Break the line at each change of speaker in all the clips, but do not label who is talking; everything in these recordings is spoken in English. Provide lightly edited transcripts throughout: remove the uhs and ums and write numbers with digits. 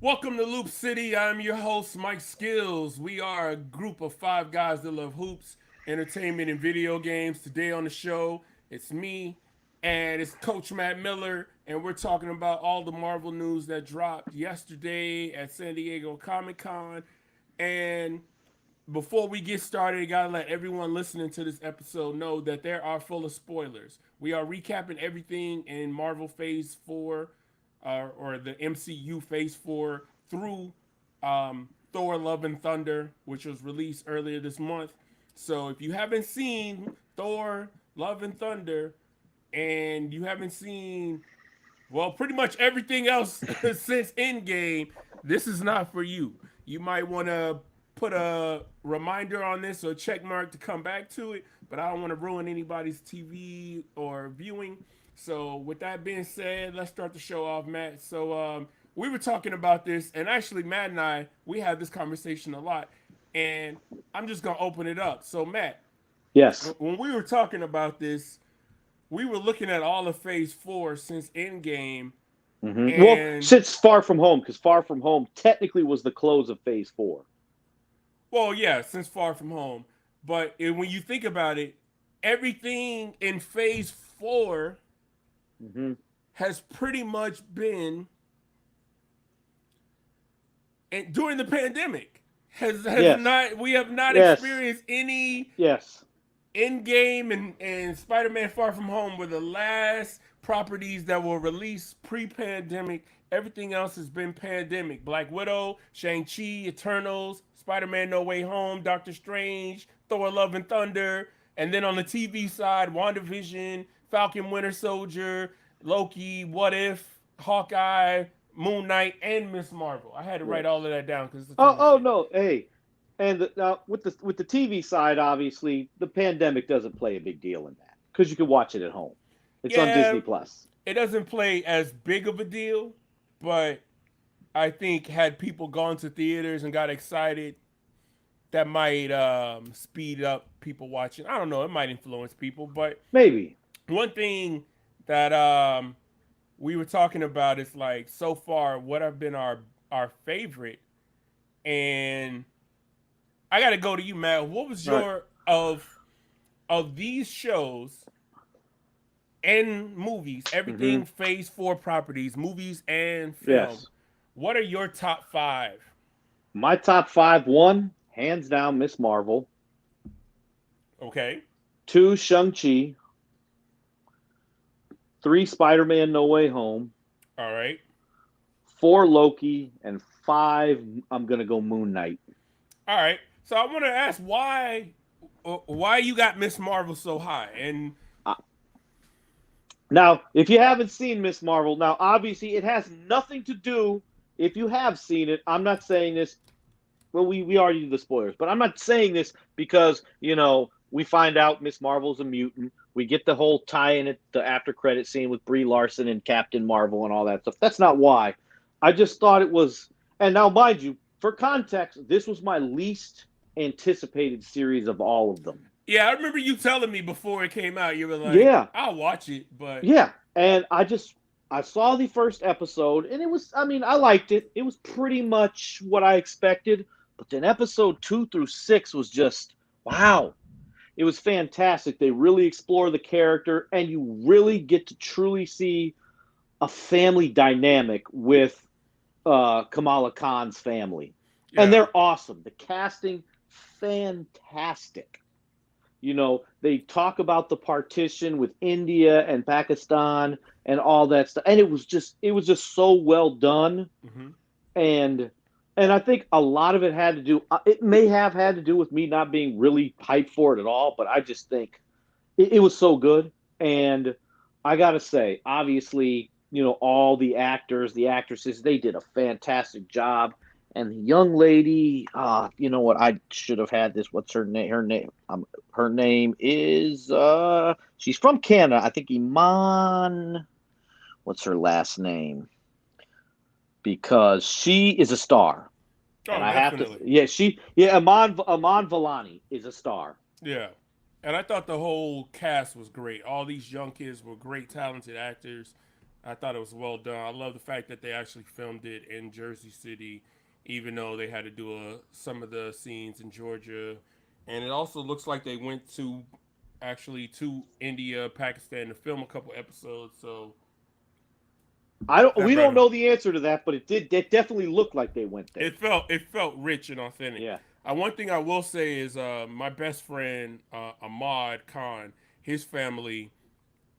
Welcome to Loop City. I'm your host, Mike Skills. We are a group of five guys that love hoops, entertainment, and video games. Today on the show, it's me and it's Coach Matt Miller, and we're talking about all the Marvel news that dropped yesterday at San Diego Comic Con. And before we get started, I gotta let everyone listening to this episode know that there are full of spoilers. We are recapping everything in Marvel Phase 4 or the MCU Phase 4 through Thor Love and Thunder, which was released earlier this month. So if you haven't seen Thor Love and Thunder and you haven't seen, well, pretty much everything else since Endgame, this is not for you. You might want to put a reminder on this or a check mark to come back to it, but I don't want to ruin anybody's TV or viewing. So, with that being said, let's start the show off, Matt. So, we were talking about this, and actually, Matt and I, we have this conversation a lot, and I'm just going to open it up. So, Matt,
Yes.
when we were talking about this, we were looking at all of Phase 4 since Endgame,
Well,
and
since Far From Home, because Far From Home technically was the close of Phase 4.
well, yeah, since Far From Home. But when you think about it, everything in Phase 4
hmm
has pretty much been and during the pandemic. Has
Yes.
not we have not
Yes.
experienced any
Yes.
Endgame and Spider-Man Far From Home were the last properties that were released pre-pandemic. Everything else has been pandemic. Black Widow, Shang-Chi, Eternals, Spider-Man No Way Home, Doctor Strange, Thor Love and Thunder, and then on the TV side, WandaVision, Falcon Winter Soldier, Loki, What If, Hawkeye, Moon Knight, and Miss Marvel. I had to write
Right.
all of that down because it's a ton
Oh,
of
oh
shit.
no. Hey, and now with the TV side, obviously, the pandemic doesn't play a big deal in that because you can watch it at home. It's on
Yeah,
Disney Plus.
it doesn't play as big of a deal, but I think had people gone to theaters and got excited, that might speed up people watching. I don't know, it might influence people, but
Maybe.
one thing that we were talking about is like so far what have been our favorite, and I got to go to you, Matt. What was
Right.
your of these shows and movies,
hmm
everything Phase 4 properties, movies and film?
Yes.
What are your top five?
My top five: one, hands down, Miss Marvel.
Okay,
Two, Shang-Chi. Three, Spider-Man: No Way Home.
all right,
Four, Loki, and five, I'm gonna go Moon Knight.
all right. So I want to ask why you got Miss Marvel so high? And
Uh, Now, if you haven't seen Miss Marvel, now obviously it has nothing to do. If you have seen it, I'm not saying this. Well, we already did the spoilers, but I'm not saying this because we find out Miss Marvel's a mutant. We get the whole tie-in at the after credit scene with Brie Larson and Captain Marvel and all that stuff. That's not why. I just thought it was. And now, mind you, for context, this was my least anticipated series of all of them.
yeah, I remember you telling me before it came out, you were like,
Yeah,
I'll watch it, but
yeah, and I saw the first episode, and it was, I mean, I liked it. It was pretty much what I expected. But then episode 2 through 6 was just wow. It was fantastic. They really explore the character, and you really get to truly see a family dynamic with Kamala Khan's family, and
yeah,
they're awesome. The casting, fantastic. They talk about the partition with India and Pakistan and all that stuff, and it was just so well done.
hmm
And I think a lot of it had to do. It may have had to do with me not being really hyped for it at all, but I just think it was so good. And I gotta say, obviously, all the actors, the actresses, they did a fantastic job. And the young lady, you know what? I should have had this. What's her name? Her name is. She's from Canada. I think Iman. What's her last name? Because she is a star, and
oh,
I have to.
definitely,
Yeah, Iman Vellani is a star.
yeah. And I thought the whole cast was great. All these young kids were great, talented actors. I thought it was well done. I love the fact that they actually filmed it in Jersey City, even though they had to do some of the scenes in Georgia. And it also looks like they went to actually to India, Pakistan to film a couple episodes. So
I don't.
that
We don't
better.
know the answer to that, but it did. It definitely looked like they went there.
It felt rich and authentic.
Yeah.
One thing I will say is my best friend Ahmad Khan, his family,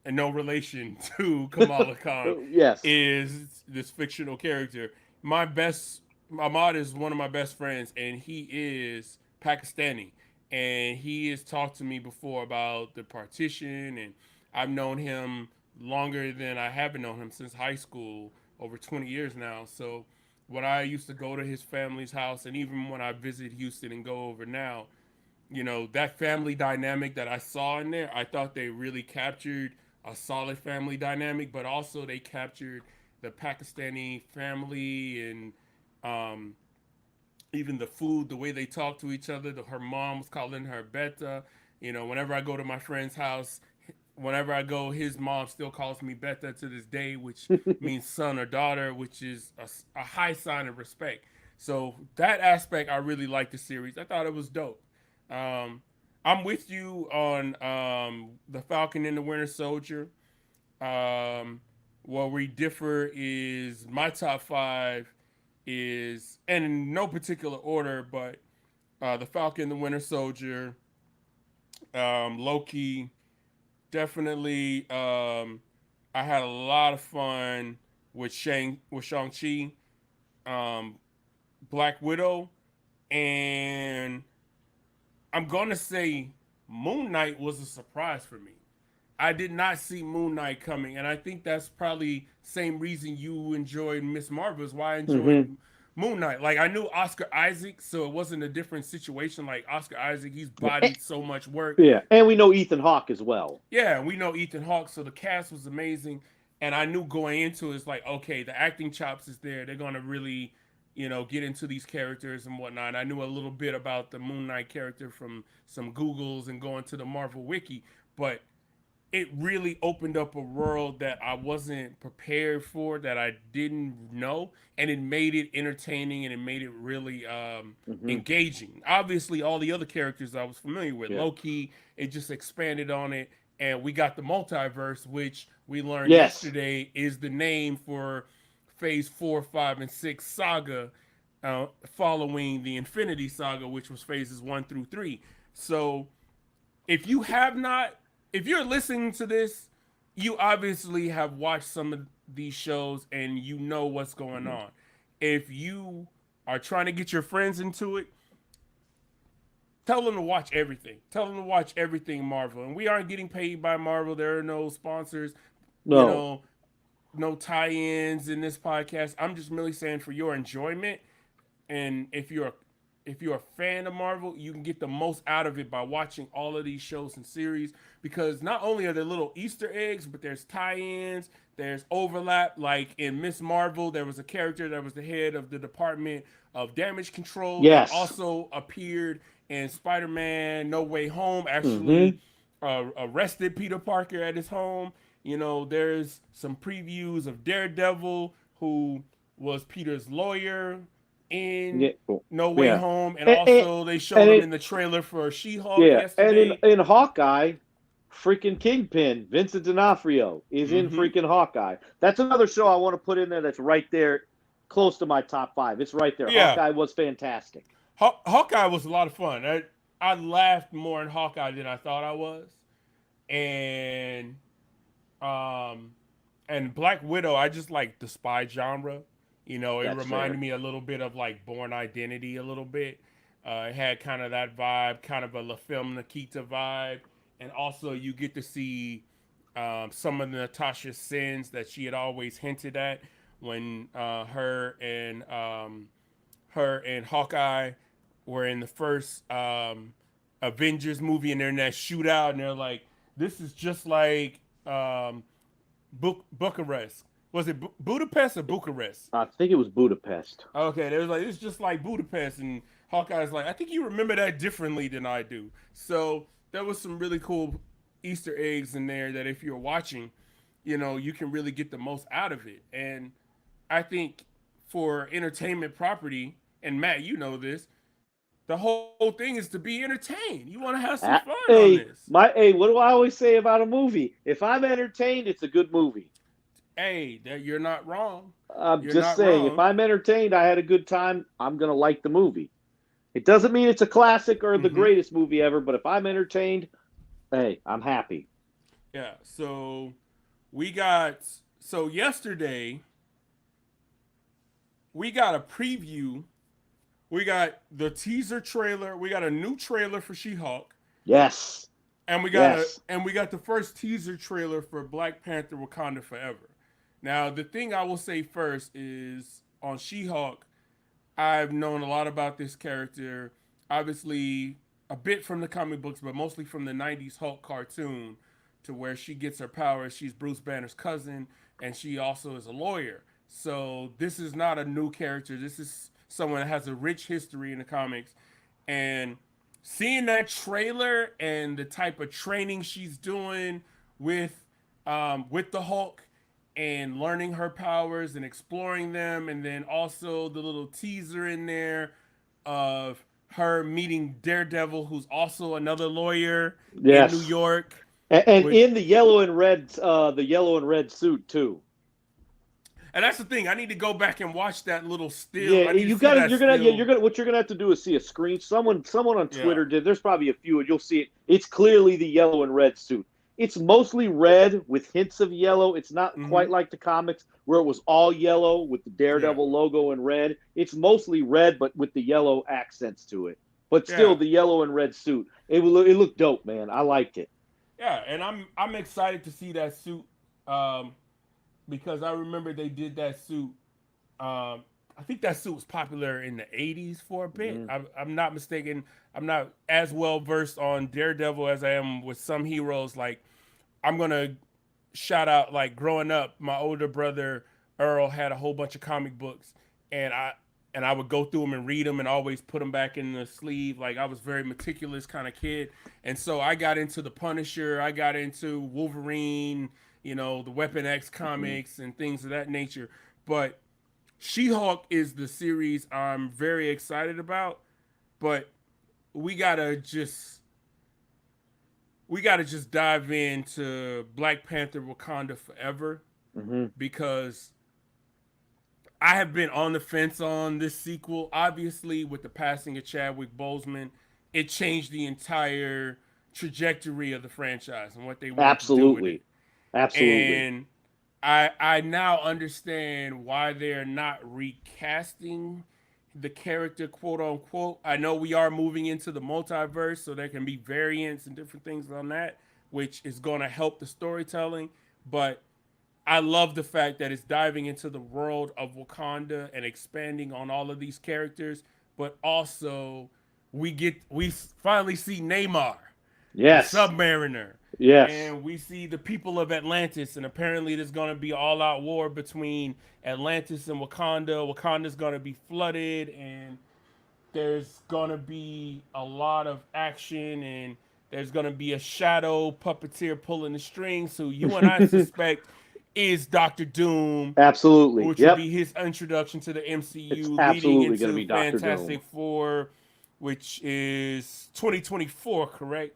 and no relation to Kamala Khan,
Yes.
is this fictional character. My best Ahmad is one of my best friends, and he is Pakistani, and he has talked to me before about the partition, and I've known him longer than I haven't known him since high school, over 20 years now. So when I used to go to his family's house, and even when I visit Houston and go over now, that family dynamic that I saw in there, I thought they really captured a solid family dynamic, but also they captured the Pakistani family and um, even the food, the way they talk to each other. Her mom was calling her Beta. Whenever I go to my friend's house, whenever I go, his mom still calls me Beta to this day, which means son or daughter, which is a high sign of respect. So that aspect, I really liked the series. I thought it was dope. Um, I'm with you on the Falcon and the Winter Soldier. Um, where we differ is my top five is, and in no particular order, but the Falcon, the Winter Soldier, Loki, definitely. I had a lot of fun with Shang Chi, um, Black Widow, and I'm gonna say Moon Knight was a surprise for me. I did not see Moon Knight coming, and I think that's probably same reason you enjoyed Miss Marvel is why I
Mm-hmm.
enjoyed Moon Knight. Like I knew Oscar Isaac, so it wasn't a different situation. Like Oscar Isaac, he's bodied so much work.
Yeah, and we know Ethan Hawke as well.
Yeah, we know Ethan Hawke, so the cast was amazing, and I knew going into it, it's like okay, the acting chops is there. They're gonna really, get into these characters and whatnot. I knew a little bit about the Moon Knight character from some Googles and going to the Marvel Wiki, but it really opened up a world that I wasn't prepared for, that I didn't know, and it made it entertaining and it made it really
Mm-hmm.
engaging. Obviously, all the other characters I was familiar with,
Yeah.
Loki, it just expanded on it, and we got the multiverse, which we learned
Yes.
yesterday is the name for Phase 4, 5, and 6 saga, following the Infinity Saga, which was phases 1 through 3. So if you have not, if you're listening to this, you obviously have watched some of these shows and you know what's going
Mm-hmm.
on. If you are trying to get your friends into it, tell them to watch everything. Tell them to watch everything Marvel. And we aren't getting paid by Marvel. There are no sponsors, you
No.
know, no tie-ins in this podcast. I'm just merely saying for your enjoyment, and if you're a fan of Marvel, you can get the most out of it by watching all of these shows and series because not only are there little Easter eggs, but there's tie-ins, there's overlap. Like in Miss Marvel, there was a character that was the head of the Department of Damage Control that
Yes.
also appeared in Spider-Man No Way Home,
Mm-hmm.
actually arrested Peter Parker at his home. There's some previews of Daredevil, who was Peter's lawyer in
Yeah. Oh,
No Way
yeah.
Home, and
And, and,
also they
and
showed him
it,
in the trailer for She-Hulk
yeah, and in
yesterday.
in Hawkeye, freaking Kingpin, Vincent D'Onofrio is in
Mm-hmm.
freaking Hawkeye. That's another show I want to put in there. That's right there, close to my top five. It's right there.
Yeah,
Hawkeye was fantastic.
Hawkeye was a lot of fun. I laughed more in Hawkeye than I thought I was, and um, and Black Widow, I just like the spy genre. It
That's
reminded
fair.
me a little bit of like Born Identity a little bit. It had kind of that vibe, kind of a La Film Nikita vibe, and also you get to see some of the Natasha's sins that she had always hinted at when her and Hawkeye were in the first Avengers movie, and they're in that shootout, and they're like, "This is just like Bucharest. Was it Budapest or Bucharest?"
I think it was Budapest.
Okay, they was like, "It's just like Budapest," and Hawkeye's like, "I think you remember that differently than I do." So there was some really cool Easter eggs in there that if you're watching, you can really get the most out of it. And I think for entertainment property, and Matt, you know this, the whole thing is to be entertained. You want to have some fun on this.
What do I always say about a movie? If I'm entertained, it's a good movie.
Hey, that you're not wrong.
I'm
You're
just
not
saying, if
wrong.
I'm entertained, I had a good time, I'm gonna like the movie. It doesn't mean it's a classic or the
Mm-hmm.
greatest movie ever, but if I'm entertained, hey, I'm happy.
Yeah. So we got yesterday we got a preview. We got the teaser trailer. We got a new trailer for She-Hulk,
Yes. Yes.
and we got the first teaser trailer for Black Panther: Wakanda Forever. Now, the thing I will say first is on She-Hulk, I've known a lot about this character. Obviously, a bit from the comic books, but mostly from the '90s Hulk cartoon, to where she gets her powers. She's Bruce Banner's cousin, and she also is a lawyer. So this is not a new character. This is someone that has a rich history in the comics, and seeing that trailer and the type of training she's doing with with the Hulk and learning her powers and exploring them, and then also the little teaser in there of her meeting Daredevil, who's also another lawyer in New
Yes.
York.
And
Which,
in the yellow and red suit too.
and that's the thing. I need to go back and watch that little still.
Yeah,
I need to
you
see
got to.
that
You're gonna. Yeah, you're
still.
gonna. What you're gonna have to do is see a screen. Someone on
Yeah.
Twitter did. There's probably a few, and you'll see it. It's clearly the yellow and red suit. It's mostly red with hints of yellow. It's not
Mm-hmm.
quite like the comics where it was all yellow with the
Yeah.
Daredevil logo in red. It's mostly red, but with the yellow accents to it. But still,
Yeah.
the yellow and red suit. It looked dope, man. I liked it.
Yeah. And I'm excited to see that suit. Um, because I remember they did that suit. I think that suit was popular in the '80s for a bit.
Mm-hmm.
I'm not mistaken. I'm not as well versed on Daredevil as I am with some heroes. Like I'm gonna shout out, like growing up, my older brother Earl had a whole bunch of comic books, and I would go through them and read them and always put them back in the sleeve. Like I was very meticulous kind of kid, and so I got into the Punisher. I got into Wolverine. The Weapon X
Mm-hmm.
comics and things of that nature. But She-Hulk is the series I'm very excited about, but we gotta just we gotta just dive into Black Panther: Wakanda Forever,
Mm-hmm.
because I have been on the fence on this sequel. Obviously, with the passing of Chadwick Boseman, it changed the entire trajectory of the franchise and what they wanted to do with it.
Absolutely. Absolutely.
And I now understand why they're not recasting the character, quote unquote. I know we are moving into the multiverse, so there can be variants and different things on that, which is going to help the storytelling. But I love the fact that it's diving into the world of Wakanda and expanding on all of these characters, but also we finally see Neymar, the
Yes.
Submariner,
Yes.
and we see the people of Atlantis, and apparently there's going to be all-out war between Atlantis and Wakanda. Wakanda's going to be flooded, and there's going to be a lot of action, and there's going to be a shadow puppeteer pulling the strings, who you and I suspect is Doctor Doom,
Absolutely.
which will
Yep.
be his introduction to the
It's
MCU, leading
absolutely going to
into
be Doctor Doom.
Fantastic Four, which is 2024, correct?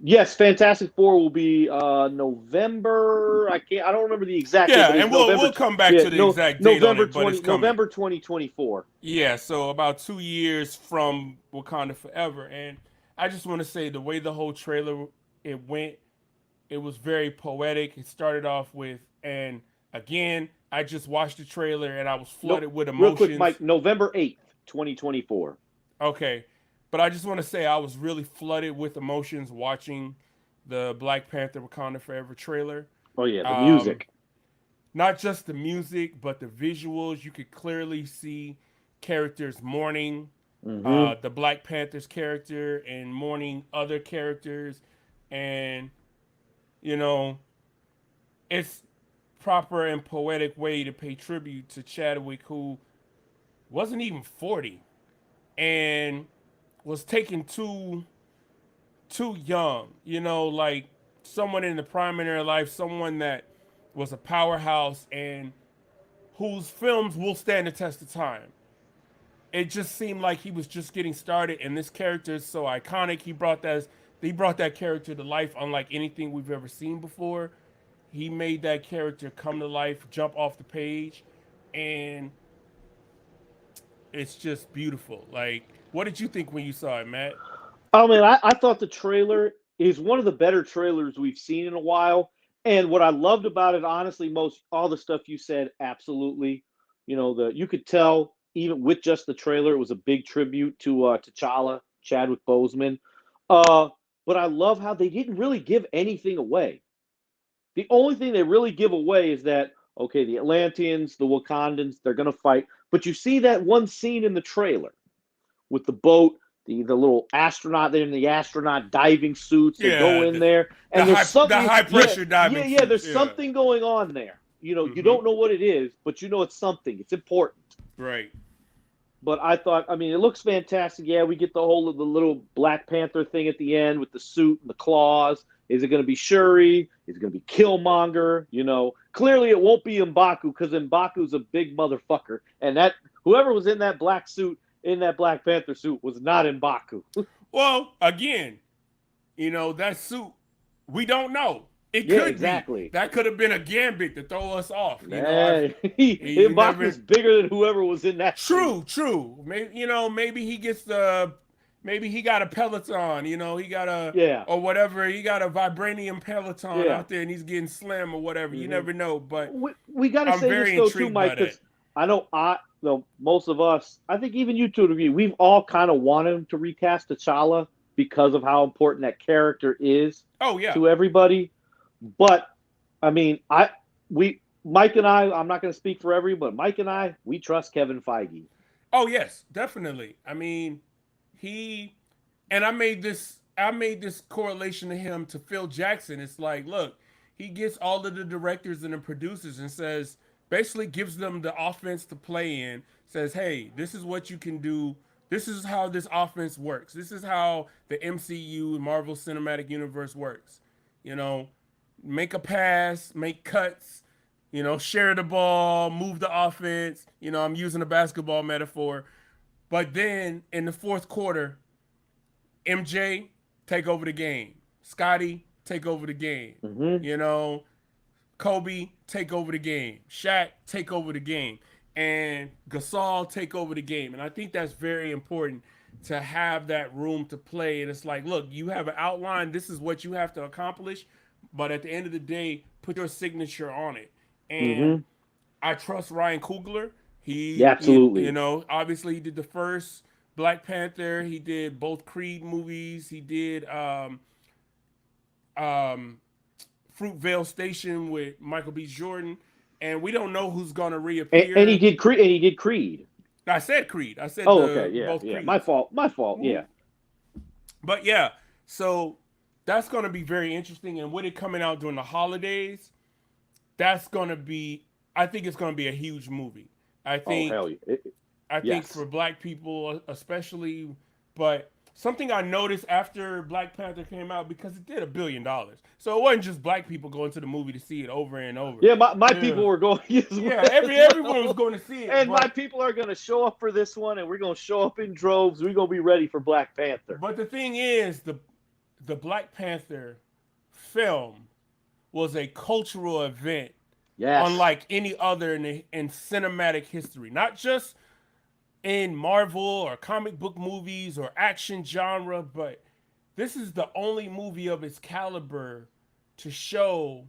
Yes, Fantastic Four will be November. I don't remember the exact date,
Yeah,
but it's
and we'll
November.
we'll come back
Yeah,
to the
no,
exact date on it, but it's coming.
November 2024.
Yeah, so about 2 years from Wakanda Forever, and I just want to say the way the whole trailer it went, it was very poetic. It started off with, and again, I just watched the trailer and I was
No,
flooded with
real quick,
emotions.
Mike. November 8th, 2024.
Okay, but I just want to say I was really flooded with emotions watching the Black Panther: Wakanda Forever trailer.
Oh yeah, the
Um,
music.
Not just the music, but the visuals. You could clearly see characters mourning
Mm-hmm.
the Black Panther's character and mourning other characters, and you know it's proper and poetic way to pay tribute to Chadwick, who wasn't even 40 and was taken too young. Like someone in the prime of their life, someone that was a powerhouse and whose films will stand the test of time. It just seemed like he was just getting started, and this character is so iconic. He brought that character to life unlike anything we've ever seen before. He made that character come to life, jump off the page, and it's just beautiful. Like, what did you think when you saw it, Matt?
Oh man, I thought the trailer is one of the better trailers we've seen in a while. And what I loved about it, honestly, most all the stuff you said, absolutely. You could tell even with just the trailer, it was a big tribute to T'Challa, Chadwick Boseman. Uh, but I love how they didn't really give anything away. The only thing they really give away is that okay, the Atlanteans, the Wakandans, they're gonna fight. But you see that one scene in the trailer with the boat, the little astronaut, they're in the astronaut diving suits. They go
Yeah,
in there,
the
and there's
high the
something.
high
Yeah,
pressure
yeah,
diving
yeah.
suits.
There's
Yeah.
something going on there. You
Mm-hmm.
don't know what it is, but you know it's something. It's important.
Right.
But I thought, I mean, it looks fantastic. Yeah, we get the whole of the little Black Panther thing at the end with the suit and the claws. Is it going to be Shuri? Is it going to be Killmonger? Clearly it won't be M'Baku because M'Baku's a big motherfucker, and that whoever was in that black suit in that Black Panther suit was not M'Baku.
Well, again, that suit, we don't know. It
Yeah,
could be.
exactly.
That could have been a gambit to throw us off.
Man,
You never.
M'Baku's bigger than whoever was in that suit.
True. Maybe he gets maybe he got a Peloton. He got
Yeah,
or whatever. He got a vibranium Peloton
yeah.
out there, and he's getting slim or whatever. You
hmm
never know. But
we got to
I'm
say this
very
though too,
intrigued by
Mike,
that.
because I know most of us, I think even you two would agree, we've all kind of wanted to recast T'Challa because of how important that character is
Oh yeah.
to everybody. But I mean, Mike and I'm not going to speak for everybody, but Mike and we trust Kevin Feige.
Oh yes, definitely. I mean, he and I made this correlation to him to Phil Jackson. It's like, look, he gets all of the directors and the producers and says basically gives them the offense to play in, says, "Hey, this is what you can do. This is how this offense works. This is how the MCU Marvel Cinematic Universe works." You know, make a pass, make cuts, share the ball, move the offense. I'm using a basketball metaphor. But then in the fourth quarter, MJ take over the game. Scotty take over the game.
Mm-hmm.
You know, Kobe take over the game. Shaq take over the game. And Gasol take over the game. And I think that's very important to have that room to play. And it's like, look, you have an outline. This is what you have to accomplish. But at the end of the day, put your signature on it. And
Mm-hmm.
I trust Ryan Coogler.
Yeah, absolutely.
Obviously he did the first Black Panther. He did both Creed movies. He did um, Fruitvale Station with Michael B. Jordan. And we don't know who's gonna
And he
reappear.
did Creed. And he did Creed.
I said Creed. I said
Oh, okay.
the
Yeah,
both
yeah.
Creeds.
My fault. My fault.
Mm-hmm.
Yeah.
But yeah, so that's gonna be very interesting. And with it coming out during the holidays, that's gonna be. I think it's gonna be a huge movie. I
Oh,
think
hell yeah.
I think
Yes.
for Black people especially, but something I noticed after Black Panther came out because it did $1 billion, so it wasn't just Black people going to the movie to see it over and over.
Yeah, my
Yeah,
people were going
yeah,
as
everyone was
well.
going to see it,
And my
but
people are going to show up for this one, and we're going to show up in droves. We're going to be ready for Black Panther.
the thing is the Black Panther film was a cultural event
Yes.
unlike any other in cinematic history. Not just in Marvel or comic book movies or action genre, but this is the only movie of its caliber to show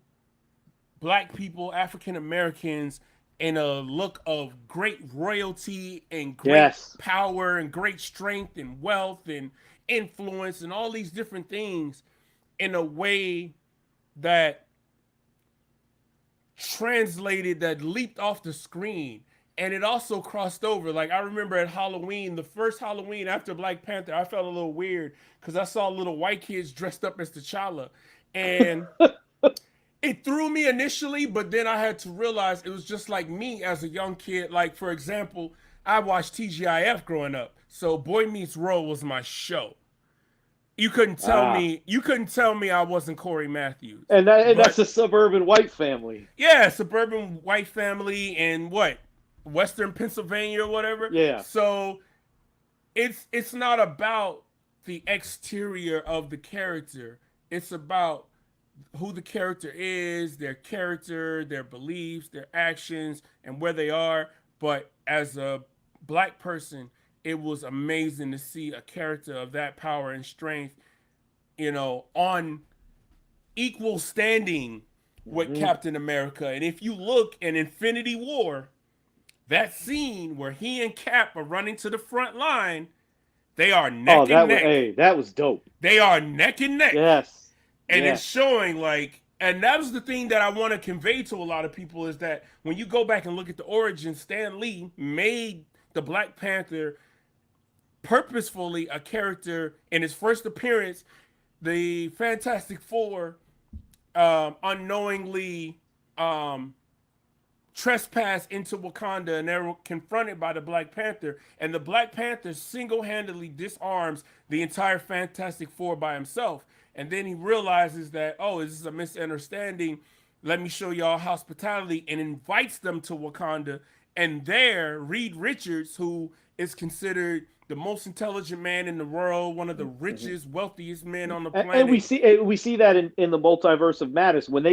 Black people, African Americans, in a look of great royalty and great
Yes.
power and great strength and wealth and influence and all these different things in a way that translated, that leaped off the screen, and it also crossed over. Like, I remember at Halloween, the first Halloween after Black Panther, I felt a little weird because I saw little white kids dressed up as T'Challa, and it threw me initially, but then I had to realize it was just like me as a young kid. Like, for example, I watched TGIF growing up, so Boy Meets World was my show. You couldn't tell
Ah,
me. You couldn't tell me I wasn't Corey Matthews.
and that's
But
a suburban white family.
yeah, suburban white family in what, Western Pennsylvania or whatever.
Yeah.
So it's not about the exterior of the character. It's about who the character is, their character, their beliefs, their actions, and where they are. But as a black person, it was amazing to see a character of that power and strength, on equal standing with
Hmm.
Captain America. And if you look in Infinity War, that scene where he and Cap are running to the front line, they are
Oh,
neck and neck.
that was dope.
They are neck and neck.
Yes.
And it's
Yes.
showing and that was the thing that I want to convey to a lot of people, is that when you go back and look at the origin, Stan Lee made the Black Panther purposefully a character. In his first appearance, the Fantastic Four unknowingly um, trespass into Wakanda, and they're confronted by the Black Panther, and the Black Panther single-handedly disarms the entire Fantastic Four by himself. And then he realizes that, oh, this is a misunderstanding. Let me show y'all hospitality, and invites them to Wakanda. And there, Reed Richards, who is considered the most intelligent man in the world, one of the
Mhm.
richest, wealthiest men on the
And
planet.
we see that in the multiverse of madness when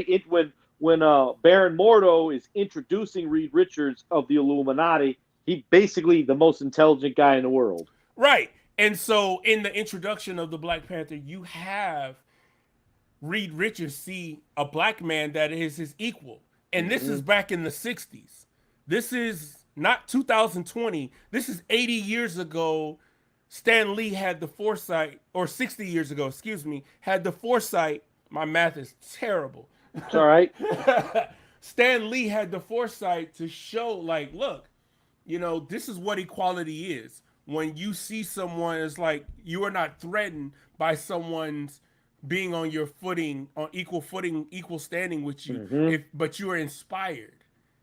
when Baron Mordo is introducing Reed Richards of the Illuminati. He basically the most intelligent guy in the world.
Right. And so in the introduction of the Black Panther, you have Reed Richards see a black man that is his equal. And this is
Hmm.
back in the 60s. This is not 2020. This is 80 years ago. Stan Lee had the foresight, or 60 years ago, excuse me, had the foresight. My math is terrible.
It's all right.
Stan Lee had the foresight to show, like, look, this is what equality is. When you see someone, it's like you are not threatened by someone's being on your footing, equal standing with you.
Hmm.
But you are inspired.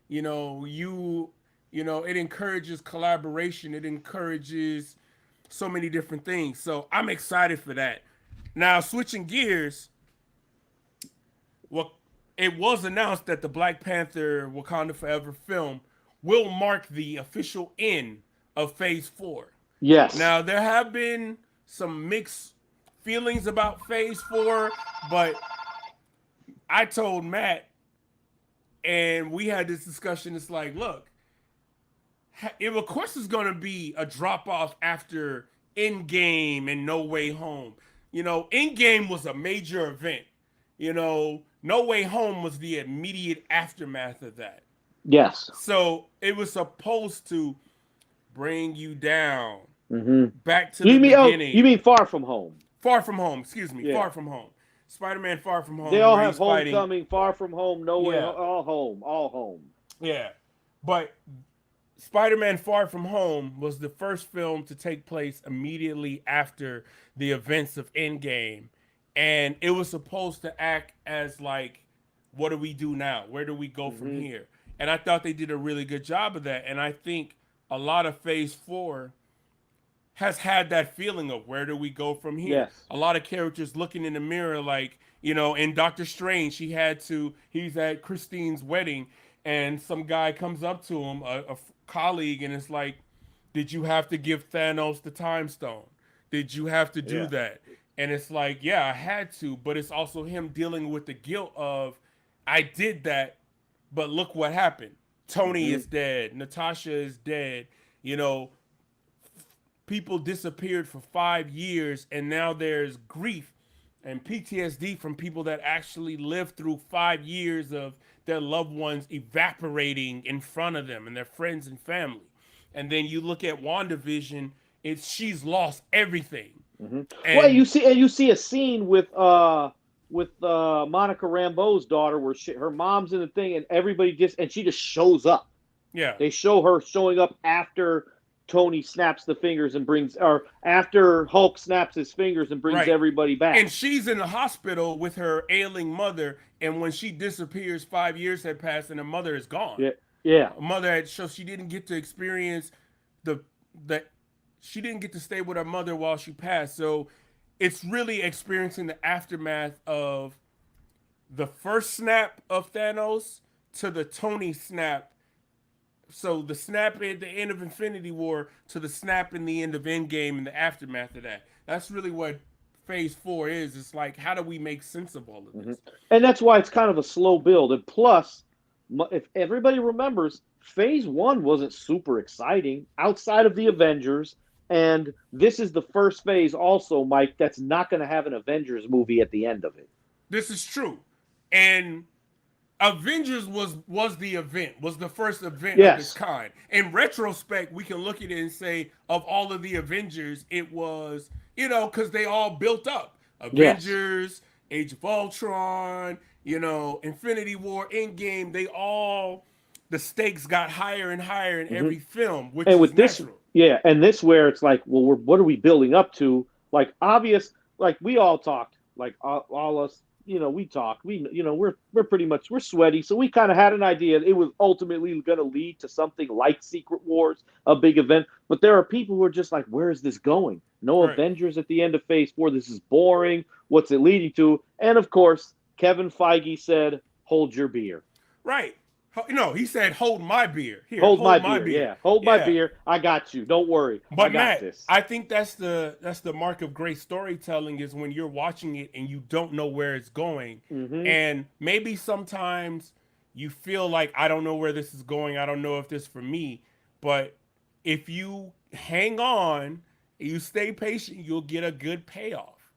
You know, you it encourages collaboration. It encourages so many different things. So I'm excited for that. Now, switching gears, well, it was announced that the Black Panther Wakanda Forever film will mark the official end of Phase 4.
Yes.
Now, there have been some mixed feelings about Phase 4, but I told Matt, and we had this discussion. It's like, look, it of course is going to be a drop off after Endgame and No Way Home. Endgame was a major event. No Way Home was the immediate aftermath of that.
Yes.
So it was supposed to bring you down
Hmm.
back to the
You mean you
beginning.
mean Far From Home?
Far From Home, excuse me,
Yeah.
Far From Home. Spider-Man Far From
They
Home,
all
where
have
he's fighting.
Homecoming, Far From Home, No Way,
Yeah,
all home, all home.
yeah. But Spider-Man Far From Home was the first film to take place immediately after the events of Endgame. And it was supposed to act as like, what do we do now? Where do we go from
Hmm.
here? And I thought they did a really good job of that. And I think a lot of Phase 4 has had that feeling of, where do we go from here?
Yes.
A lot of characters looking in the mirror, like, in Doctor Strange, he's at Christine's wedding, and some guy comes up to him, a colleague, and it's like, did you have to give Thanos the time stone? Did you have to do
Yeah.
that? And it's like, yeah, I had to, but it's also him dealing with the guilt of, I did that, but look what happened. Tony
Hmm.
is dead. Natasha is dead. You know, people disappeared for 5 years, and now there's grief and PTSD from people that actually lived through 5 years of their loved ones evaporating in front of them and their friends and family. And then you look at WandaVision, she's lost everything.
Hmm. Well,
And
you see a scene with Monica Rambeau's daughter where her mom's in the thing and everybody and she just shows up.
yeah,
They show her showing up after Tony snaps the fingers and or after Hulk snaps his fingers and brings
right.
everybody
And
back.
she's in the hospital with her ailing mother, and when she disappears, 5 years had passed and her mother is gone.
Yeah, yeah,
A mother had, so she didn't get to experience the the she didn't get to stay with her mother while she passed. So it's really experiencing the aftermath of the first snap of Thanos to the Tony snap. So the snap at the end of Infinity War to the snap in the end of Endgame and the aftermath of that. That's really what Phase 4 is. It's like, how do we make sense of all of
Mm-hmm.
this?
And that's why it's kind of a slow build. And plus, if everybody remembers, Phase 1 wasn't super exciting outside of the Avengers. And this is the first phase, also, Mike, that's not going to have an Avengers movie at the end of it.
This is true. And Avengers was the event, was the first event of its
Yes.
kind. In retrospect, we can look at it and say, of all of the Avengers, it was, because they all built up.
Yes.
Avengers, Age of Ultron, Infinity War, Endgame, the stakes got higher and higher in every film, which
And
is
with this,
natural.
yeah, and this where it's like, well, what are we building up to? Like, obvious, like we all talked, like all us, we talked. We're pretty much we're sweaty, so we kind of had an idea. It was ultimately going to lead to something like Secret Wars, a big event. But there are people who are just like, where is this going? No
Right.
Avengers at the end of Phase 4. This is boring. What's it leading to? And of course, Kevin Feige said, "Hold your beer."
Right. No, he said, hold my beer. Here,
Hold my
my
beer. Yeah, hold my beer. I got you. Don't worry.
But
I got
Matt,
this.
I think that's the mark of great storytelling is when you're watching it and you don't know where it's going.
Mm-hmm.
And maybe sometimes you feel like I don't know where this is going. I don't know if this is for me. But if you hang on, you stay patient, you'll get a good payoff.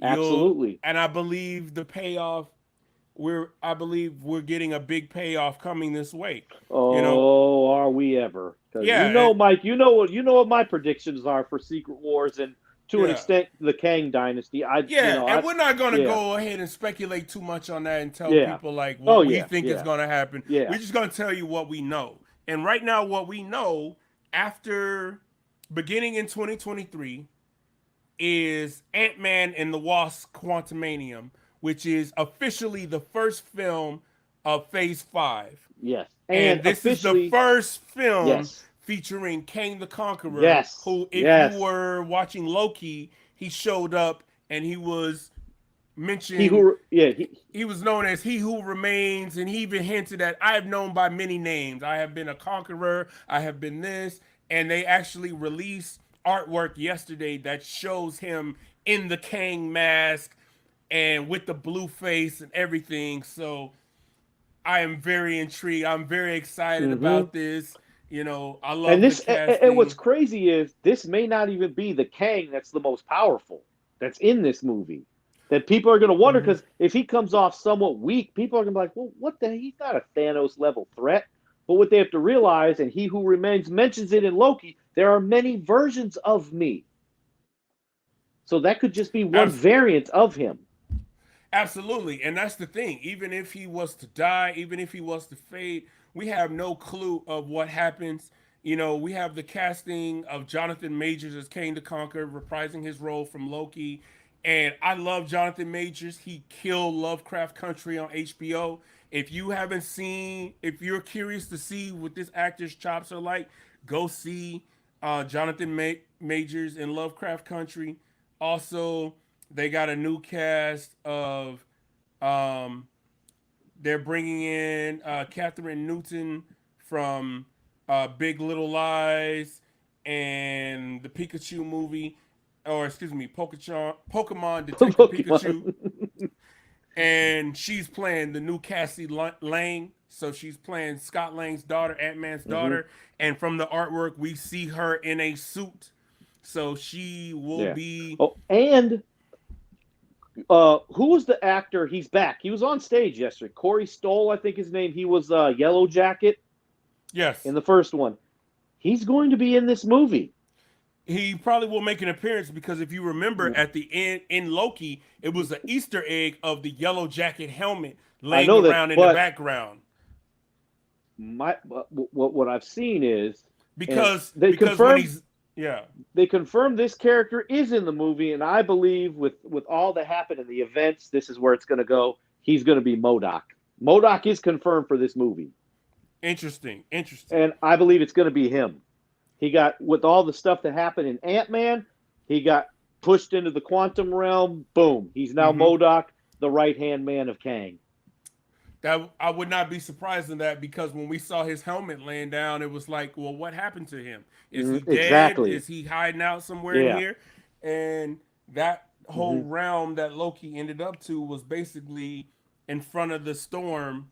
Absolutely.
And I believe the payoff I believe we're getting a big payoff coming this way.
Oh, are we ever? Because
Yeah,
Mike, you know what my predictions are for Secret Wars and to an
yeah.
extent the Kang Dynasty.
Yeah, and we're not going to
yeah,
go ahead and speculate too much on that and tell
yeah.
people like
Oh
what we
yeah,
think is
yeah,
going to happen.
yeah.
We're just going to tell you what we know. And right now, what we know after beginning in 2023 is Ant-Man and the Wasp Quantumanium, which is officially the first film of Phase 5.
Yes,
And this is the first film
yes,
featuring Kang the Conqueror,
yes,
who, if
yes.
you were watching Loki, he showed up and he was mentioned. He was known as He Who Remains, and he even hinted that I have known by many names. I have been a conqueror. I have been this, and they actually released artwork yesterday that shows him in the Kang mask and with the blue face and everything. So I am very intrigued. I'm very excited about this. I love the casting.
And what's crazy is this may not even be the Kang that's the most powerful that's in this movie. That people are going to wonder because if he comes off somewhat weak, people are going to be like, well, what the? He's not a Thanos level threat. But what they have to realize, and He Who Remains mentions it in Loki, there are many versions of me. So that could just be one variant of him.
Absolutely. And that's the thing. Even if he was to die, even if he was to fade, we have no clue of what happens. We have the casting of Jonathan Majors as Kang the Conqueror, reprising his role from Loki. And I love Jonathan Majors. He killed Lovecraft Country on HBO. If you're curious to see what this actor's chops are like, go see Jonathan Majors in Lovecraft Country. Also, they got a new cast of they're bringing in Catherine Newton from Big Little Lies and the Pikachu movie, or excuse me, Pokemon Detective Pikachu. And she's playing the new Cassie Lang. So she's playing Scott Lang's daughter, Ant-Man's daughter. And from the artwork, we see her in a suit. So she will be.
Oh, and who was the actor? He's back. He was on stage yesterday. Corey Stoll, I think his name. He was Yellow Jacket.
Yes.
In the first one. He's going to be in this movie.
He probably will make an appearance because if you remember at the end in Loki, it was an Easter egg of the Yellow Jacket helmet laying around in the background.
What I've seen is
because
they confirmed this character is in the movie, and I believe with all that happened in the events, this is where it's going to go. He's going to be MODOK. MODOK is confirmed for this movie.
Interesting.
And I believe it's going to be him. He got, with all the stuff that happened in Ant-Man, he got pushed into the quantum realm. Boom, he's now
Mm-hmm.
MODOK, the right hand man of Kang.
That I would not be surprised in that because when we saw his helmet laying down, it was like, well, what happened to him? Is he dead?
Exactly.
Is he hiding out somewhere in
Yeah.
here? And that whole
hmm
realm that Loki ended up to was basically in front of the storm,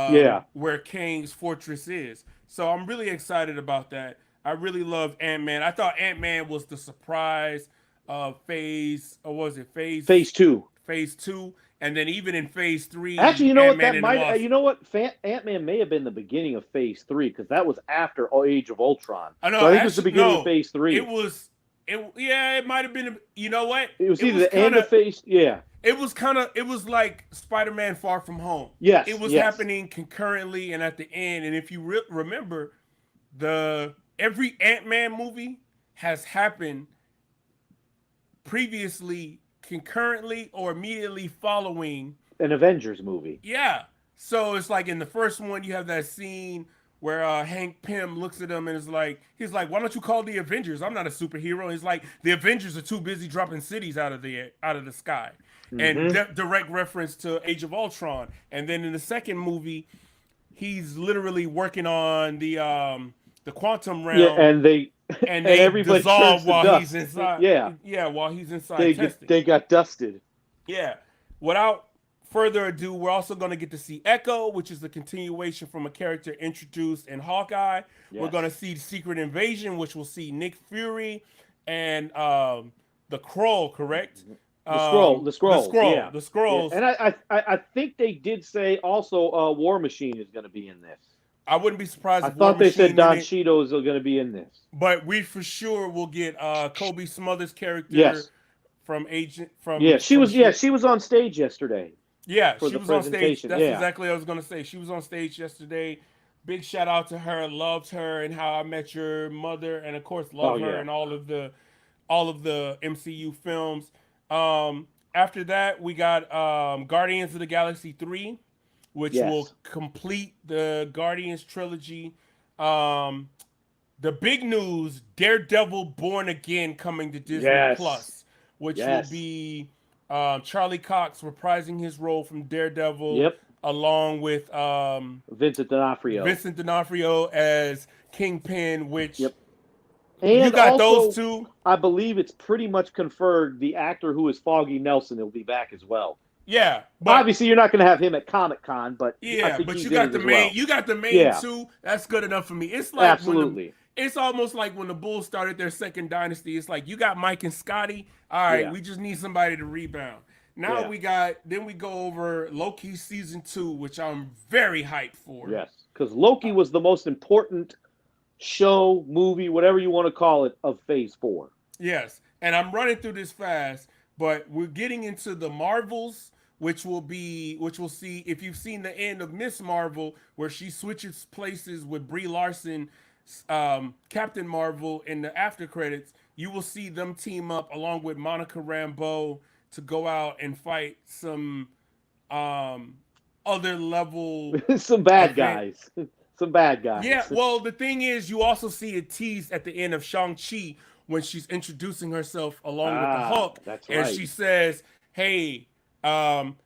Yeah.
where Kang's fortress is. So I'm really excited about that. I really love Ant-Man. I thought Ant-Man was the surprise of phase, or was it
Phase two.
phase two? And then even in phase
Actually,
three,
you know what?
Ant-Man
That
and the
might.
Wasp.
You know what? Ant Man may have been the beginning of Phase three because that was after Age of Ultron.
I know,
So I think it was the
actually,
beginning of
no,
Phase
it
three.
was, it, yeah, it might have been, you know what?
It was
It
either
was
the
kind
end of
of,
Phase. Yeah.
it was like Spider-Man Far From Home. It
Yes.
was
Yes.
happening concurrently and at the end. And if you remember, every Ant-Man movie has happened previously, concurrently, or immediately following.
An Avengers movie.
Yeah. So it's like in the first one, you have that scene where Hank Pym looks at him and is like, he's like, "Why don't you call the Avengers? I'm not a superhero." He's like, "The Avengers are too busy dropping cities out of the sky," and
hmm
direct reference to Age of Ultron. And then in the second movie, he's literally working on the quantum
Yeah,
realm,
and they
and
and
they
everybody turns
dissolve
to
while he's
dust.
inside.
Yeah,
Yeah, while he's inside testing.
they got dusted.
Yeah. Without further ado, we're also going to get to see Echo, which is the continuation from a character introduced in Hawkeye. We're
Yes.
going to see Secret Invasion, which will see Nick Fury and the Kroll, correct?
The scrolls, yeah,
The
yeah.
Scrolls.
And I think they did say also War Machine is going to be in this.
I wouldn't be surprised
I
if War
thought they said
Machine in
Don
it,
Cheeto is going to be in this.
but we for sure will get Kobe Smothers' character
Yes,
from Agent
yeah, she
from
was. Yeah,
Shield.
she was on stage yesterday
Yeah,
for
she
the
was on stage.
presentation.
That's
Yeah.
exactly what I was gonna say. She was on stage yesterday. Big shout out to her. Loved her and How I Met Your Mother, and of course
Oh
love her
yeah.
and all of the MCU films. After that, we got Guardians of the Galaxy 3, which will
Yes.
complete the Guardians trilogy. Um, the big news: Daredevil Born Again coming to Disney
Yes.
Plus, which will
Yes.
be Charlie Cox reprising his role from Daredevil,
Yep.
along with
Vincent D'Onofrio.
Vincent D'Onofrio as Kingpin. Which
Yep.
you
And
got those
also,
two.
I believe it's pretty much confirmed the actor who is Foggy Nelson will be back as well.
Yeah, but
Obviously, you're not going to have him at Comic Con, but I
yeah,
think
but
he's in it as well.
you got the main
Yeah,
two. That's good enough for me. It's like
absolutely.
it's almost like when the Bulls started their second dynasty. It's like you got Mike and Scotty. All right,
Yeah,
we just need somebody to rebound. Now
yeah,
we got then we go over Loki season 2, which I'm very hyped for.
yes. Because Loki was the most important show, movie, whatever you want to call it, of Phase 4.
Yes, and I'm running through this fast, but we're getting into the Marvels, which will see if you've seen the end of Miss Marvel, where she switches places with Brie Larson, Captain Marvel in the after credits. You will see them team up along with Monica Rambeau to go out and fight some um, other level
Some bad
event.
guys. Some bad
Yeah,
guys.
well, the thing is, you also see a tease at the end of Shang-Chi when she's introducing herself along with the
Ah,
Hulk,
that's
and
right.
she says, "Hey, um,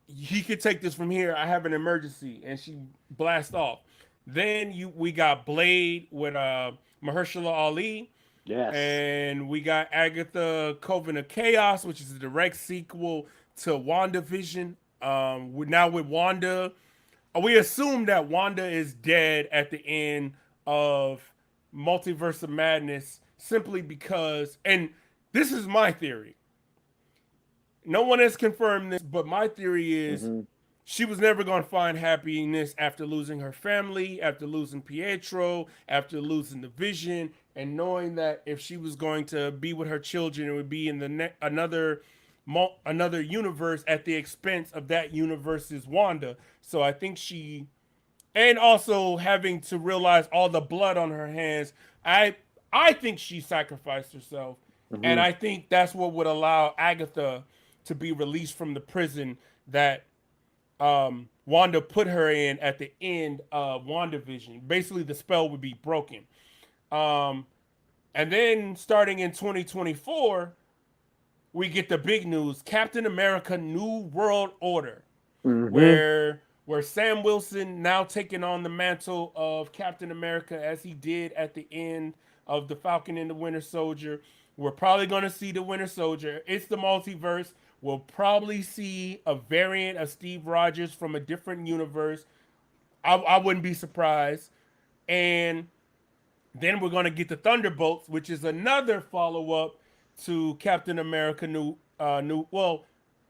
he could take this from here. I have an emergency," and she blasts off. Then we got Blade with Mahershala Ali,
Yes.
and we got Agatha Coven of Chaos, which is a direct sequel to WandaVision. Now with Wanda, we assume that Wanda is dead at the end of Multiverse of Madness simply because, and this is my theory. No one has confirmed this, but my theory is
hmm
she was never going to find happiness after losing her family, after losing Pietro, after losing the Vision, and knowing that if she was going to be with her children, it would be in the another universe at the expense of that universe's Wanda. So I think and also having to realize all the blood on her hands, I think she sacrificed herself, and
hmm
I think that's what would allow Agatha to be released from the prison that Wanda put her in at the end of WandaVision. Basically, the spell would be broken. Um, And then starting in 2024, we get the big news: Captain America: New World Order,
Mm-hmm.
where Sam Wilson now taking on the mantle of Captain America as he did at the end of the Falcon and the Winter Soldier. We're probably going to see the Winter Soldier. It's the multiverse. We'll probably see a variant of Steve Rogers from a different universe. I wouldn't be surprised. And then we're going to get the Thunderbolts, which is another follow up to Captain America
The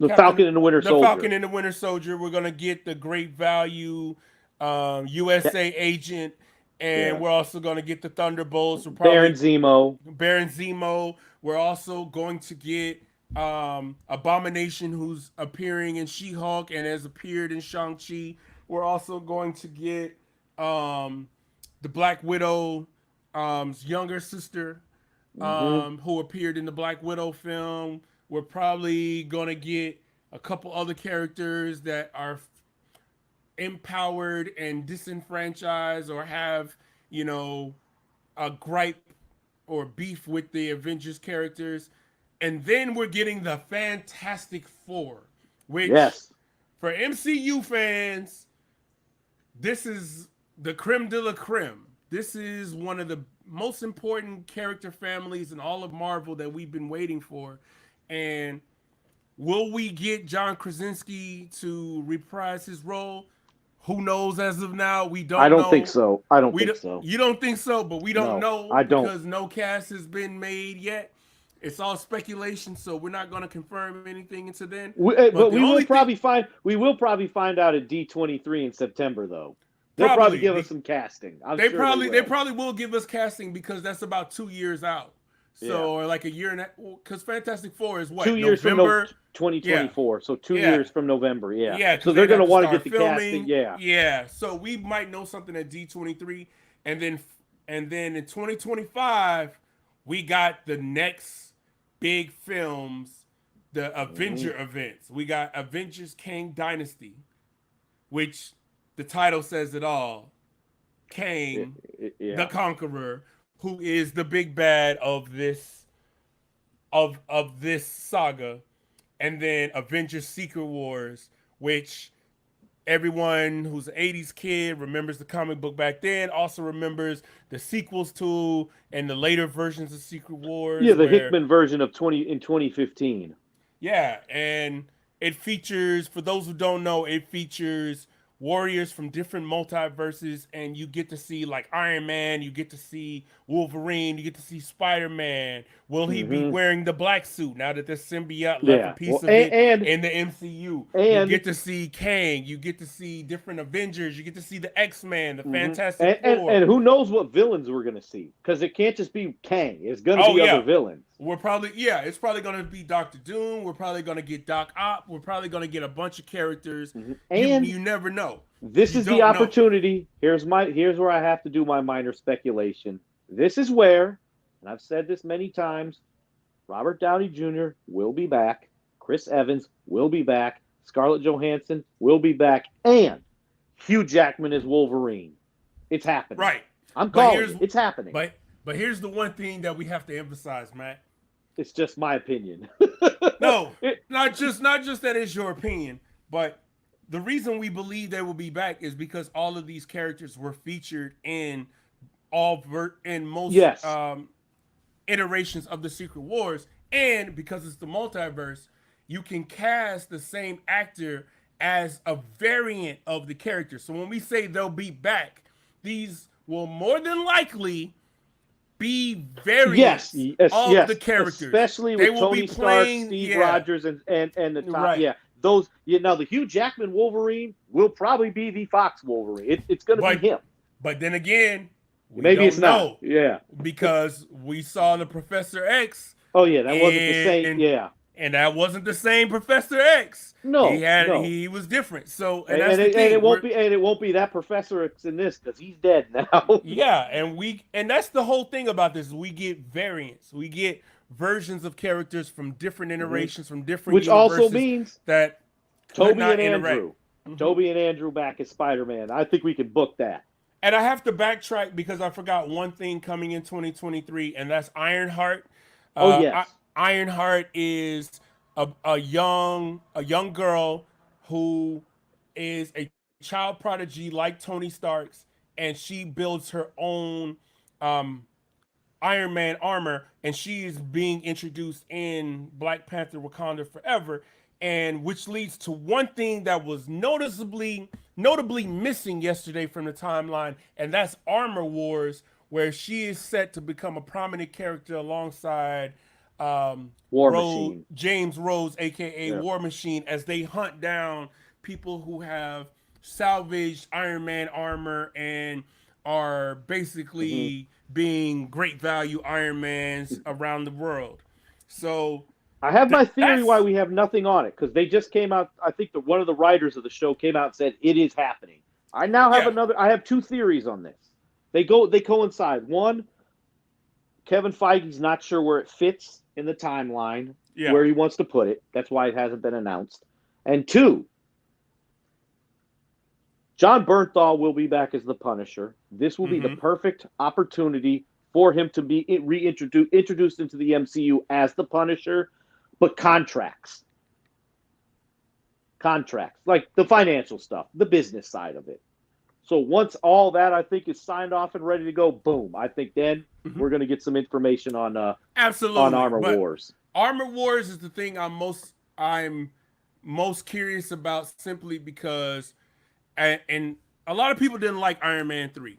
Captain
Falcon and the Winter
the
Soldier.
Falcon and the Winter Soldier. We're going to get the Great Value USA agent, and
Yeah.
we're also going to get the Thunderbolts. We're
Baron
probably
Zemo.
Baron Zemo. We're also going to get Abomination, who's appearing in She-Hulk and has appeared in Shang-Chi. We're also going to get the Black Widow younger sister,
Mm-hmm.
who appeared in the Black Widow film. We're probably going to get a couple other characters that are empowered and disenfranchised or have, you know, a gripe or beef with the Avengers characters. And then we're getting the Fantastic Four, which
Yes.
for MCU fans, this is the creme de la creme. This is one of the most important character families in all of Marvel that we've been waiting for. And will we get John Krasinski to reprise his role? Who knows as of now? We
I
don't
don't think
know.
so. I don't think so.
You don't think so, but we don't
No,
know
I don't.
because no cast has been made yet. It's all speculation, so we're not going to confirm anything until then. But
But
the only thing,
we will probably find out at D23 in September though. They'll probably
probably
give us some casting. I'm
they
sure they
probably they
will.
probably will give us casting because that's about 2 years out.
Yeah.
So or like a year and because Fantastic Four is what
2 years from
November. Yeah,
2024. So 2
yeah,
years from November. Yeah.
yeah,
So
because
they're
they'd
going
have
to
to
want to
start
get the casting.
filming.
Yeah.
Yeah, so we might know something at D23, and then in 2025 we got the next big films, the
Mm-hmm.
Avenger events. We got Avengers Kang Dynasty, which the title says it all. Kang, the
Yeah.
Conqueror, who is the big bad of this saga, and then Avengers Secret Wars, which everyone who's an 80s kid remembers the comic book back then, also remembers the sequels to and the later versions of Secret
Yeah,
Wars
the
where
Hickman version of 2015.
yeah, and it features, for those who don't know, it features warriors from different multiverses, and you get to see like Iron Man, you get to see Wolverine, you get to see Spider Man. Will he be
Mm-hmm.
wearing the black suit now that the symbiote left a
Yeah. Well,
piece of it in the MCU? You
and
get to see Kang, you get to see different Avengers, you get to see the X-Men, the
hmm
Fantastic Four.
and who knows what villains we're gonna see? Because it can't just be Kang. It's gonna
Oh
be other
yeah,
villains.
it's probably gonna be Doctor Doom. We're probably gonna get Doc Ock. We're probably gonna get a bunch of characters.
And
You never know.
this
You
is the
don't know.
opportunity. Here's where I have to do my minor speculation. This is where, and I've said this many times, Robert Downey Jr. will be back. Chris Evans will be back. Scarlett Johansson will be back, and Hugh Jackman is Wolverine. It's happening.
Right.
I'm
But
calling it. It's happening.
but here's the one thing that we have to emphasize, Matt.
It's just my opinion.
No, not just that it's your opinion, but the reason we believe they will be back is because all of these characters were featured in in most
Yes.
iterations of the Secret Wars, and because it's the multiverse, you can cast the same actor as a variant of the character. So when we say they'll be back, these will more than likely be variants of the characters.
Especially
they
with
will
Tony
be
Stark,
playing,
Steve Rogers, and the top.
right.
Yeah, those. Yeah, now the Hugh Jackman Wolverine will probably be the Fox Wolverine. It's going to be him.
But then again,
maybe it's not. Yeah,
because we saw the Professor X.
Oh yeah, that wasn't the same. Yeah,
and that wasn't the same Professor X.
No,
he was different. So
and it won't be that Professor X in this because he's dead now.
Yeah, and that's the whole thing about this. We get variants. We get versions of characters from different iterations, from different
which
universes
also means
that
Toby and Andrew. Toby and Andrew back as Spider-Man. I think we can book that.
And I have to backtrack because I forgot one thing coming in 2023, and that's Ironheart.
Oh yes.
Ironheart is a young girl who is a child prodigy like Tony Stark's, and she builds her own um, Iron Man armor, and she is being introduced in Black Panther: Wakanda Forever, and which leads to one thing that was notably missing yesterday from the timeline, and that's Armor Wars, where she is set to become a prominent character alongside
War Machine.
James Rhodes, aka
Yeah.
War Machine, as they hunt down people who have salvaged Iron Man armor and are
Hmm.
basically being great value Iron Mans around the world. So
I have my theory why
that's
we have nothing on it because they just came out. I think that one of the writers of the show came out and said it is happening. I now have
yeah,
another. I have two theories on this. They coincide. One, Kevin Feige's not sure where it fits in the timeline,
yeah.
where he wants to put it. That's why it hasn't been announced. And two, John Bernthal will be back as the Punisher. This will be the
Mm-hmm.
perfect opportunity for him to be introduced into the MCU as the Punisher, but contracts, like the financial stuff, the business side of it. So once all that I think is signed off and ready to go, boom! I think then
Mm-hmm.
we're going to get some information on
Absolutely.
Armor
But
Wars.
Armor Wars is the thing I'm most curious about simply because and a lot of people didn't like Iron Man 3.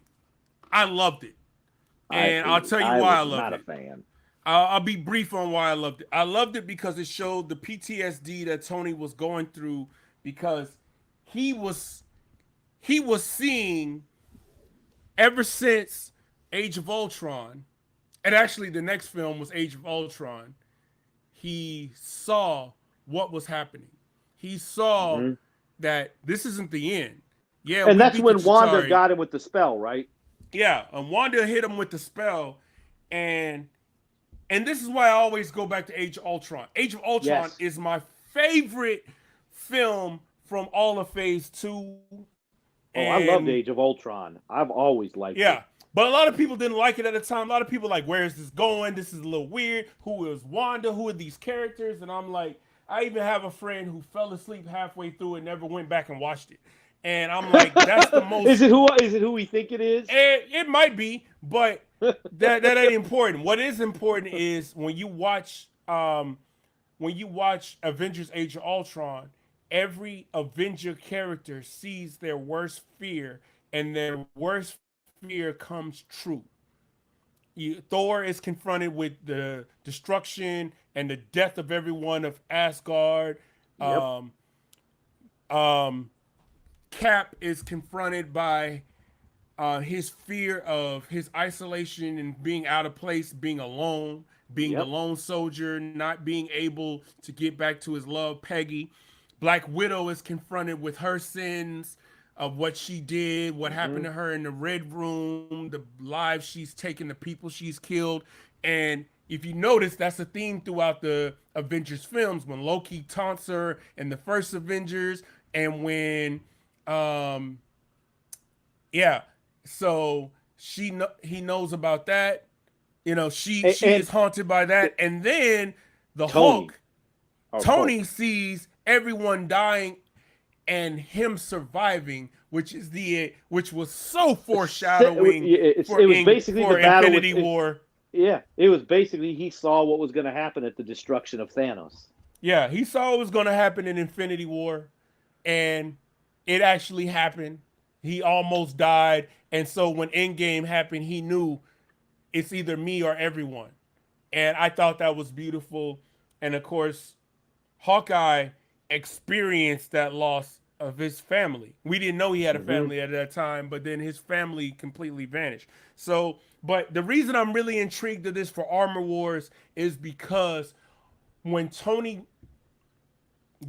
I loved it.
I
And I'll
hated.
tell you
I
why I
was
loved
not a
it.
fan.
I'll be brief on why I loved it. I loved it because it showed the PTSD that Tony was going through because he was he was seeing ever since Age of Ultron, and actually the next film was Age of Ultron. He saw what was happening. He saw
Mm-hmm.
that this isn't the end. Yeah,
And
we
that's
beat the
when Wanda
Chitari.
got him with the spell, right?
Yeah, and Wanda hit him with the spell, and and this is why I always go back to Age of Ultron. Age of Ultron
Yes.
is my favorite film from all of Phase Two,
Oh, I
and
loved Age of Ultron. I've always liked
yeah.
it.
But a lot of people didn't like it at the time. A lot of people like, where is this going? This is a little weird. Who is Wanda? Who are these characters? And I'm like, I even have a friend who fell asleep halfway through and never went back and watched it. And I'm like, that's the most.
Is it who we think it is?
It might be, but that ain't important. What is important is when you watch Avengers: Age of Ultron, every Avenger character sees their worst fear, and their worst fear comes true. Thor is confronted with the destruction and the death of everyone of Asgard.
Yep.
Um, um, Cap is confronted by his fear of his isolation and being out of place, being alone, being the
Yep.
lone soldier, not being able to get back to his love, Peggy. Black Widow is confronted with her sins of what she did, what
Mm-hmm.
happened to her in the Red Room, the lives she's taken, the people she's killed. And if you notice, that's a theme throughout the Avengers films when Loki taunts her in the first Avengers, and when um yeah, so he knows about that. She
And
is haunted by that, and then the
Tony
Hulk,
or
Tony
Hulk.
sees everyone dying and him surviving, which was so foreshadowing
It was basically the
for
battle with
Infinity War.
yeah. It was basically he saw what was going to happen at the destruction of Thanos.
Yeah, he saw what was going to happen in Infinity War, and it actually happened. He almost died, and so when Endgame happened, he knew it's either me or everyone. And I thought that was beautiful. And of course, Hawkeye experienced that loss of his family. We didn't know he had a
Mm-hmm.
family at that time, but then his family completely vanished. So, but the reason I'm really intrigued to this for Armor Wars is because when Tony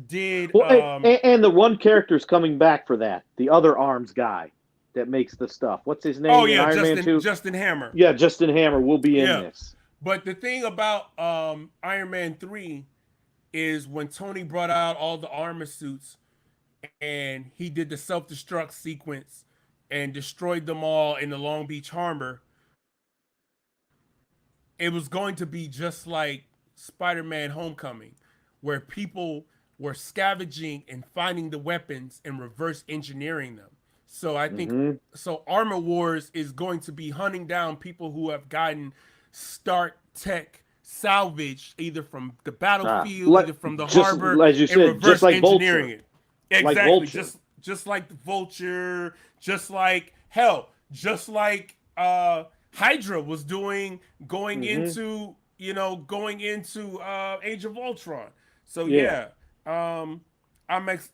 did
Well, and the one character's coming back for that. The other arms guy that makes the stuff. What's his
oh
name in
yeah,
Iron Man
Justin
2?
Justin Hammer.
Yeah, Justin Hammer will be in
Yeah.
this.
But the thing about Iron Man 3 is when Tony brought out all the armor suits and he did the self-destruct sequence, and destroyed them all in the Long Beach Harbor, it was going to be just like Spider-Man Homecoming, where people were scavenging and finding the weapons and reverse engineering them. So I think
Mm-hmm.
so Armor Wars is going to be hunting down people who have gotten Stark Tech salvaged either from the battlefield,
Like
either from the
just
harbor,
as you
and
said, just
reverse
like
engineering
Vulture,
it.
like
Exactly,
Vulture.
just like the Vulture, just like hell, just like Hydra was doing going
Mm-hmm.
into going into Age of Ultron. So
Yeah.
yeah, um,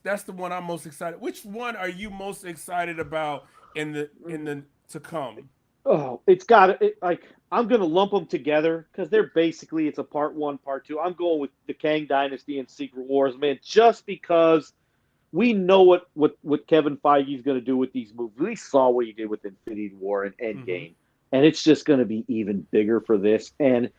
that's the one I'm most excited. Which one are you most excited about in the to come?
Oh, it's got it. Like I'm gonna lump them together because they're basically it's a part one, part two. I'm going with the Kang Dynasty and Secret Wars, man, just because we know what Kevin Feige's going to do with these movies. We saw what he did with Infinity War and
Mm-hmm.
Endgame, and it's just going to be even bigger for this. And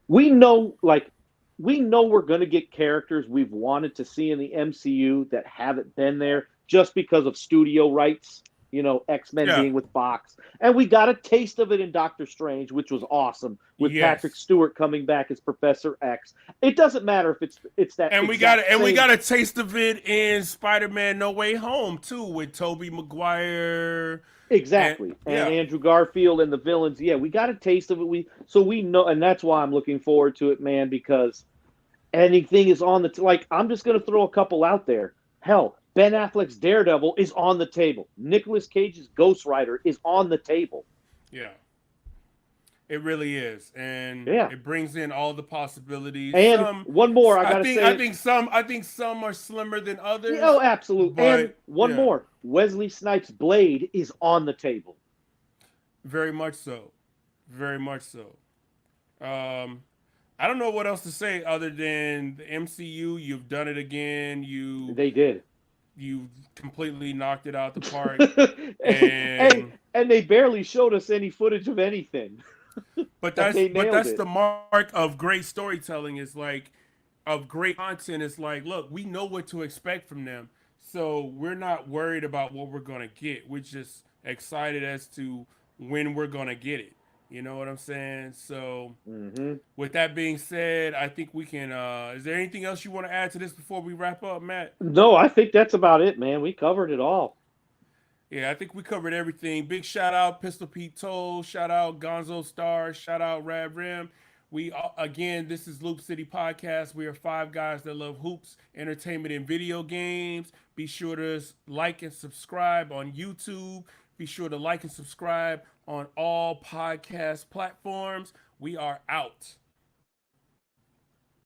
we know, like, we know we're going to get characters we've wanted to see in the MCU that haven't been there just because of studio rights. You know, X Men
Yeah.
being with Fox, and we got a taste of it in Doctor Strange, which was awesome, with Patrick
Yes.
Stewart coming back as Professor X. It doesn't matter if it's that exact
We
same.
got a taste of it in Spider-Man No Way Home too, with Tobey Maguire and
Exactly. And
yeah.
Andrew Garfield and the villains. Yeah, we got a taste of it. We know, and that's why I'm looking forward to it, man, because anything is on the like I'm just going to throw a couple out there. Hell, Ben Affleck's Daredevil is on the table. Nicolas Cage's Ghost Rider is on the table.
Yeah. It really is, and
Yeah.
it brings in all the possibilities.
And
Some,
one more, I got to say,
I think some are slimmer than
yeah, oh,
others,
absolute. And
but
one
yeah,
more, Wesley Snipes' Blade is on the table.
very much so, very much so. Um, I don't know what else to say other than the MCU. You've done it again.
They did.
You completely knocked it out the park,
and
and
and they barely showed us any footage of anything. But they
but
nailed
that's
it.
the mark of great storytelling. Is like of great content. Is like, look, we know what to expect from them, so we're not worried about what we're gonna get. We're just excited as to when we're gonna get it. You know what I'm saying? So,
Mm-hmm.
with that being said, I think we can. Is there anything else you want to add to this before we wrap up, Matt?
No, I think that's about it, man. We covered it all.
Yeah, I think we covered everything. Big shout out Pistol Pete Toll, shout out Gonzo Star, shout out Rad Rim. We again, this is Loop City Podcast. We are five guys that love hoops, entertainment, and video games. Be sure to like and subscribe on YouTube. Be sure to like and subscribe on all podcast platforms. We are out.